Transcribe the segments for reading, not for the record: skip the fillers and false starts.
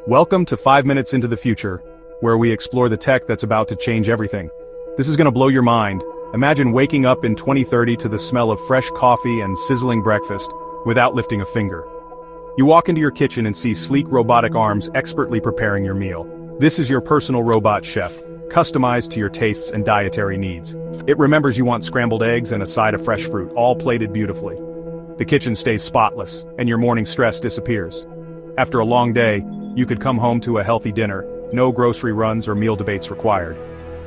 Welcome to 5 Minutes into the Future, where we explore the tech that's about to change everything. This is gonna blow your mind. Imagine waking up in 2030 to the smell of fresh coffee and sizzling breakfast, without lifting a finger. You walk into your kitchen and see sleek robotic arms expertly preparing your meal. This is your personal robot chef, customized to your tastes and dietary needs. It remembers you want scrambled eggs and a side of fresh fruit, all plated beautifully. The kitchen stays spotless, and your morning stress disappears. After a long day, you could come home to a healthy dinner, no grocery runs or meal debates required.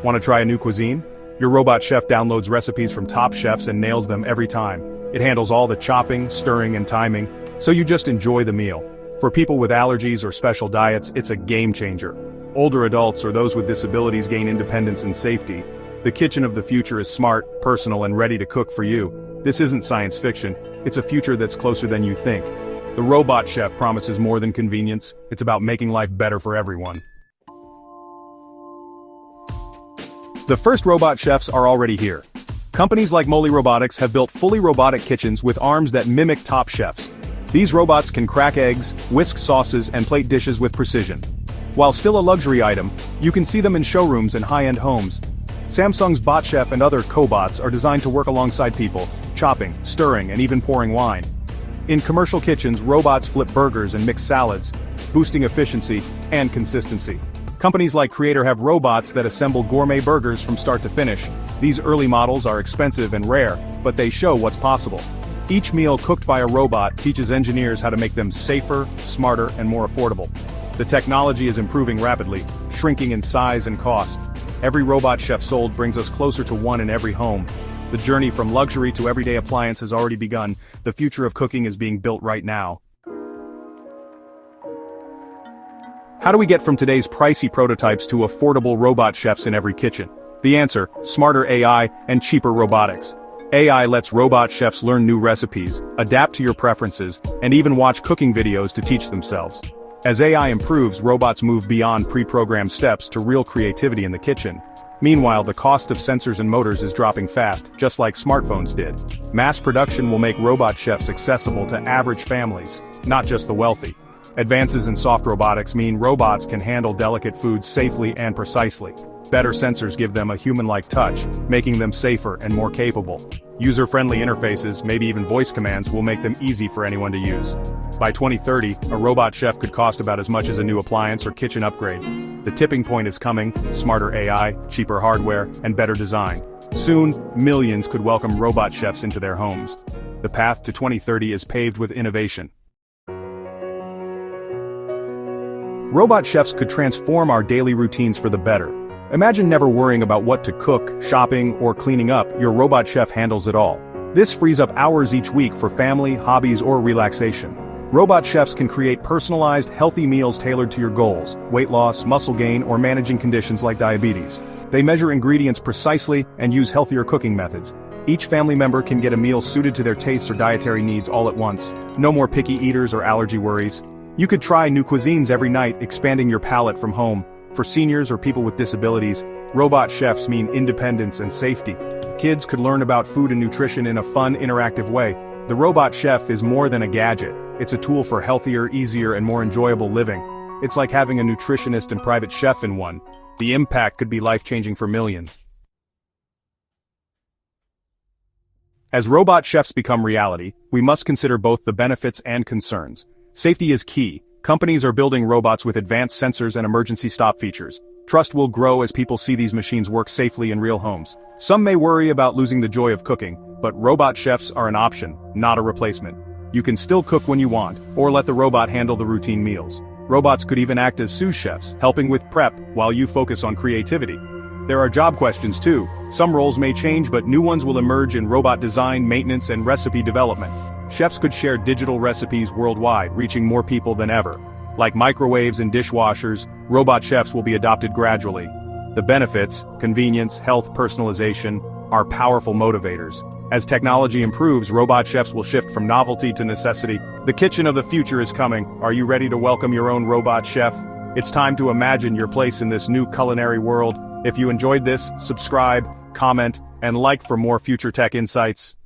Want to try a new cuisine? Your robot chef downloads recipes from top chefs and nails them every time. It handles all the chopping, stirring, and timing, so you just enjoy the meal. For people with allergies or special diets, it's a game changer. Older adults or those with disabilities gain independence and safety. The kitchen of the future is smart, personal, and ready to cook for you. This isn't science fiction, it's a future that's closer than you think. The robot chef promises more than convenience, it's about making life better for everyone. The first robot chefs are already here. Companies like Moley Robotics have built fully robotic kitchens with arms that mimic top chefs. These robots can crack eggs, whisk sauces, and plate dishes with precision. While still a luxury item, you can see them in showrooms and high-end homes. Samsung's Bot Chef and other cobots are designed to work alongside people, chopping, stirring, and even pouring wine. In commercial kitchens, robots flip burgers and mix salads, boosting efficiency and consistency. Companies like Creator have robots that assemble gourmet burgers from start to finish. These early models are expensive and rare, but they show what's possible. Each meal cooked by a robot teaches engineers how to make them safer, smarter, and more affordable. The technology is improving rapidly, shrinking in size and cost. Every robot chef sold brings us closer to one in every home. The journey from luxury to everyday appliance has already begun. The future of cooking is being built right now. How do we get from today's pricey prototypes to affordable robot chefs in every kitchen? The answer: smarter AI and cheaper robotics. AI lets robot chefs learn new recipes, adapt to your preferences, and even watch cooking videos to teach themselves. As AI improves, robots move beyond pre-programmed steps to real creativity in the kitchen. Meanwhile, the cost of sensors and motors is dropping fast, just like smartphones did. Mass production will make robot chefs accessible to average families, not just the wealthy. Advances in soft robotics mean robots can handle delicate foods safely and precisely. Better sensors give them a human-like touch, making them safer and more capable. User-friendly interfaces, maybe even voice commands, will make them easy for anyone to use. By 2030, a robot chef could cost about as much as a new appliance or kitchen upgrade. The tipping point is coming: smarter AI, cheaper hardware, and better design. Soon, millions could welcome robot chefs into their homes. The path to 2030 is paved with innovation. Robot chefs could transform our daily routines for the better. Imagine never worrying about what to cook, shopping, or cleaning up. Your robot chef handles it all. This frees up hours each week for family, hobbies, or relaxation. Robot chefs can create personalized, healthy meals tailored to your goals: weight loss, muscle gain, or managing conditions like diabetes. They measure ingredients precisely and use healthier cooking methods. Each family member can get a meal suited to their tastes or dietary needs all at once. No more picky eaters or allergy worries. You could try new cuisines every night, expanding your palate from home. For seniors or people with disabilities, robot chefs mean independence and safety. Kids could learn about food and nutrition in a fun, interactive way. The robot chef is more than a gadget. It's a tool for healthier, easier, and more enjoyable living. It's like having a nutritionist and private chef in one. The impact could be life-changing for millions. As robot chefs become reality, we must consider both the benefits and concerns. Safety is key. Companies are building robots with advanced sensors and emergency stop features. Trust will grow as people see these machines work safely in real homes. Some may worry about losing the joy of cooking, but robot chefs are an option, not a replacement. You can still cook when you want, or let the robot handle the routine meals. Robots could even act as sous chefs, helping with prep while you focus on creativity. There are job questions too. Some roles may change, but new ones will emerge in robot design, maintenance, and recipe development. Chefs could share digital recipes worldwide, reaching more people than ever. Like microwaves and dishwashers, robot chefs will be adopted gradually. The benefits, convenience, health, personalization, are powerful motivators. As technology improves, robot chefs will shift from novelty to necessity. The kitchen of the future is coming. Are you ready to welcome your own robot chef? It's time to imagine your place in this new culinary world. If you enjoyed this, subscribe, comment, and like for more future tech insights.